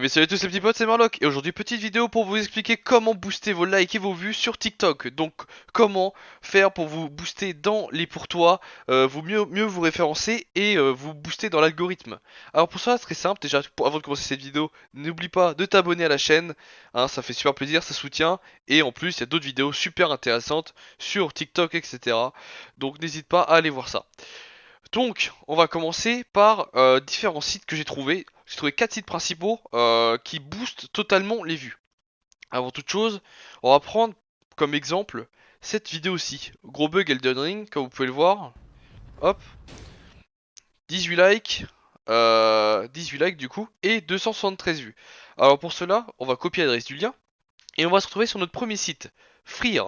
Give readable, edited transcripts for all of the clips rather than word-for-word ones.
bien salut à tous les petits potes, c'est Marlock et aujourd'hui petite vidéo pour vous expliquer comment booster vos likes et vos vues sur TikTok. Donc comment faire pour vous booster dans les pour toi, vous mieux vous référencer et vous booster dans l'algorithme. Alors pour ça c'est très simple, déjà avant de commencer cette vidéo, n'oublie pas de t'abonner à la chaîne, hein, ça fait super plaisir, ça soutient et en plus il y a d'autres vidéos super intéressantes sur TikTok etc. Donc n'hésite pas à aller voir ça. Donc, on va commencer par différents sites que j'ai trouvés. J'ai trouvé 4 sites principaux qui boostent totalement les vues. Avant toute chose, on va prendre comme exemple cette vidéo-ci. Gros bug Elden Ring, comme vous pouvez le voir. Hop, 18 likes, 18 likes du coup, et 273 vues. Alors pour cela, on va copier l'adresse du lien, et on va se retrouver sur notre premier site, Freer.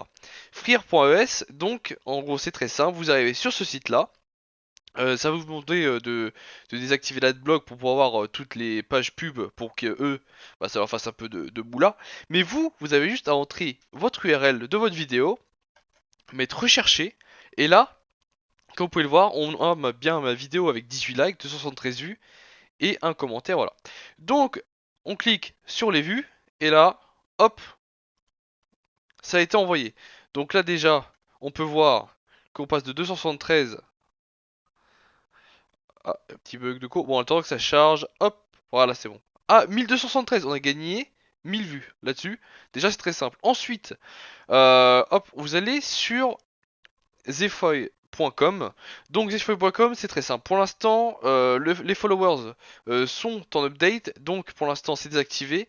Freer.es, donc en gros c'est très simple, vous arrivez sur ce site-là. Ça va vous demander de désactiver l'adblock pour pouvoir voir toutes les pages pub pour que eux, bah, ça leur fasse un peu de moula. Mais vous avez juste à entrer votre URL de votre vidéo, mettre rechercher, et là, comme vous pouvez le voir, on a bien ma vidéo avec 18 likes, 273 vues et un commentaire, voilà. Donc, on clique sur les vues, et là, hop, ça a été envoyé. Donc là déjà, on peut voir qu'on passe de 273. Ah, un petit bug de cours. Bon, attends que ça charge. Hop, voilà, c'est bon. Ah, 1273, on a gagné 1000 vues là-dessus. Déjà, c'est très simple. Ensuite, hop, vous allez sur zefoy.com. Donc, zefoy.com, c'est très simple. Pour l'instant, les followers sont en update. Donc, pour l'instant, c'est désactivé.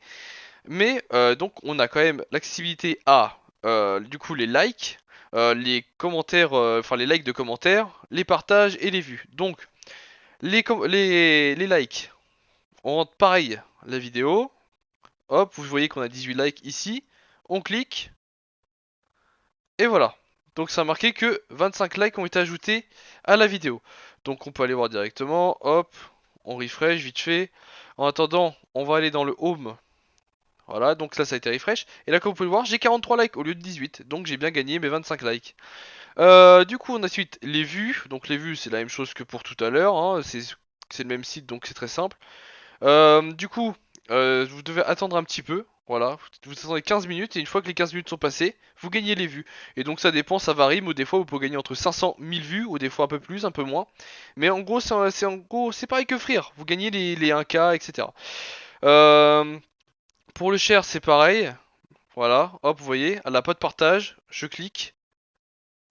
Mais, donc, on a quand même l'accessibilité à, du coup, les likes. Les commentaires, enfin les likes de commentaires, les partages et les vues. Donc, les likes, on rentre pareil la vidéo. Hop, vous voyez qu'on a 18 likes ici. On clique. Et voilà. Donc ça a marqué que 25 likes ont été ajoutés à la vidéo. Donc on peut aller voir directement. Hop, on refresh vite fait. En attendant, on va aller dans le home. Voilà, donc là ça a été refresh. Et là comme vous pouvez le voir, j'ai 43 likes au lieu de 18. Donc j'ai bien gagné mes 25 likes. Du coup on a ensuite les vues. Donc les vues c'est la même chose que pour tout à l'heure, hein. C'est le même site donc c'est très simple. Du coup, vous devez attendre un petit peu. Voilà, vous attendez 15 minutes et une fois que les 15 minutes sont passées, vous gagnez les vues. Et donc ça dépend, ça varie, mais des fois vous pouvez gagner entre 500 1000 vues ou des fois un peu plus, un peu moins. Mais en gros, c'est pareil que Free. Vous gagnez les 1K, etc. Euh, pour le share, c'est pareil. Voilà, hop, vous voyez, à la pas de partage, je clique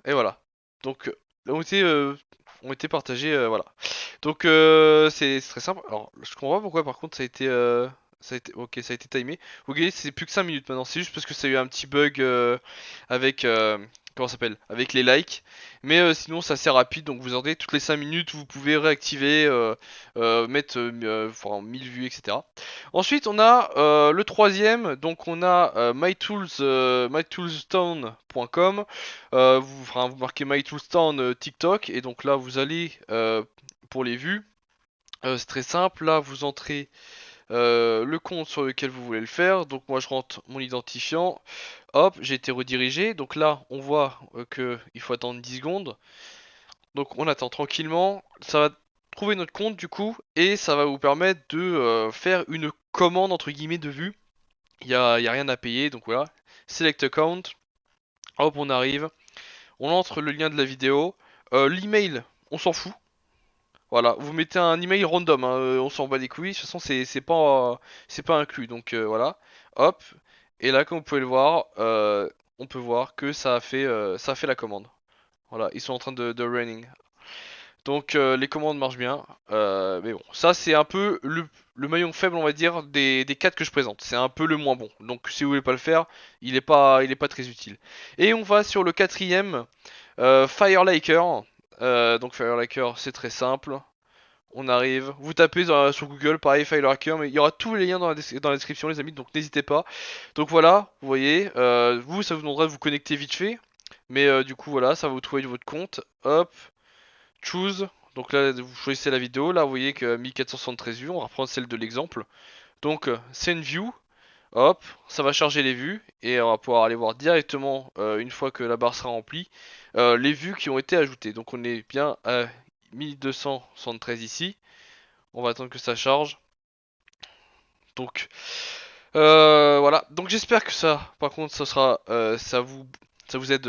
et voilà. Donc ont été partagés, voilà. Donc c'est très simple. Alors je comprends pas pourquoi par contre ça a été ok, ça a été timé. Vous voyez, c'est plus que 5 minutes maintenant, c'est juste parce que ça a eu un petit bug avec comment ça s'appelle? Avec les likes. Mais sinon c'est assez rapide, donc vous attendez toutes les 5 minutes, vous pouvez réactiver mettre enfin, 1000 vues etc. Ensuite on a le troisième, donc on a mytoolstown.com. Vous marquez MyToolstown TikTok et donc là vous allez pour les vues. C'est très simple, là vous entrez le compte sur lequel vous voulez le faire. Donc moi je rentre mon identifiant. Hop, j'ai été redirigé. Donc là on voit que il faut attendre 10 secondes. Donc on attend tranquillement. Ça va trouver notre compte du coup et ça va vous permettre de faire une commande entre guillemets de vue. Y a rien à payer donc voilà. Select account. Hop on arrive. On entre le lien de la vidéo. L'email, on s'en fout. Voilà, vous mettez un email random, hein, on s'en bat les couilles. De toute façon, c'est pas inclus. Donc voilà, hop. Et là, comme vous pouvez le voir, on peut voir que ça a fait la commande. Voilà, ils sont en train de running. Donc les commandes marchent bien. Mais bon, ça c'est un peu le maillon faible, on va dire, des 4 que je présente. C'est un peu le moins bon. Donc si vous voulez pas le faire, il est pas très utile. Et on va sur le quatrième, Fireliker. Donc Fireliker, c'est très simple. On arrive, vous tapez sur Google, pareil, Fireliker, mais il y aura tous les liens dans la description, les amis, donc n'hésitez pas. Donc voilà, vous voyez, vous, ça vous demandera de vous connecter vite fait. Mais du coup, voilà, ça va vous trouver votre compte. Hop, choose. Donc là, vous choisissez la vidéo. Là, vous voyez que 1473 vues. On va reprendre celle de l'exemple. Donc, send view. Hop, ça va charger les vues. Et on va pouvoir aller voir directement, une fois que la barre sera remplie, les vues qui ont été ajoutées. Donc, on est bien à 1273 ici. On va attendre que ça charge. Donc voilà. Donc j'espère que ça, par contre, ça vous aide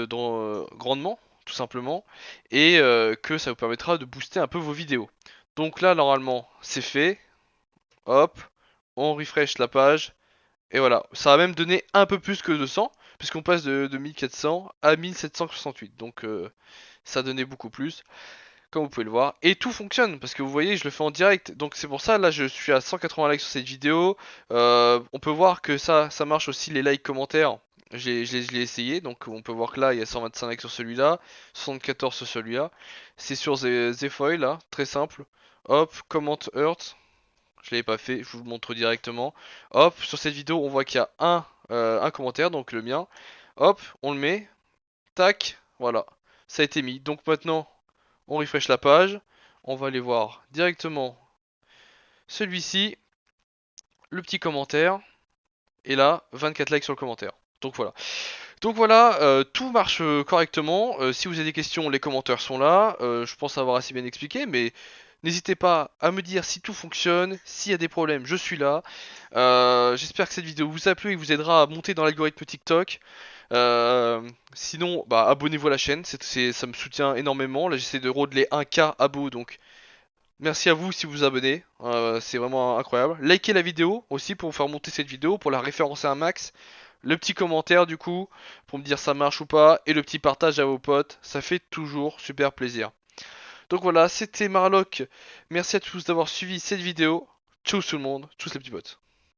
grandement, tout simplement, et que ça vous permettra de booster un peu vos vidéos. Donc là, normalement, c'est fait. Hop, on refresh la page. Et voilà, ça va même donner un peu plus que 200, puisqu'on passe de 1400 à 1768. Donc ça donnait beaucoup plus, comme vous pouvez le voir. Et tout fonctionne, parce que vous voyez, je le fais en direct. Donc c'est pour ça, là je suis à 180 likes sur cette vidéo. On peut voir que ça marche aussi les likes commentaires. Je l'ai essayé, donc on peut voir que là il y a 125 likes sur celui-là, 74 sur celui-là. C'est sur Zefoil là, très simple. Hop, comment Earth. Je l'avais pas fait, je vous le montre directement. Hop, sur cette vidéo, on voit qu'il y a un commentaire, donc le mien. Hop, on le met. Tac, voilà. Ça a été mis. Donc maintenant, on refresh la page. On va aller voir directement celui-ci, le petit commentaire. Et là, 24 likes sur le commentaire. Donc voilà, tout marche correctement. Si vous avez des questions, les commentaires sont là. Je pense avoir assez bien expliqué, mais n'hésitez pas à me dire si tout fonctionne, s'il y a des problèmes, je suis là. J'espère que cette vidéo vous a plu et vous aidera à monter dans l'algorithme TikTok. Sinon, bah, abonnez-vous à la chaîne, ça me soutient énormément. Là, j'essaie de rodeler 1K abos, donc merci à vous si vous vous abonnez. C'est vraiment incroyable. Likez la vidéo aussi pour faire monter cette vidéo, pour la référencer un max. Le petit commentaire du coup, pour me dire ça marche ou pas. Et le petit partage à vos potes, ça fait toujours super plaisir. Donc voilà, c'était Marlock. Merci à tous d'avoir suivi cette vidéo. Tchuss tout le monde, tchuss les petits potes.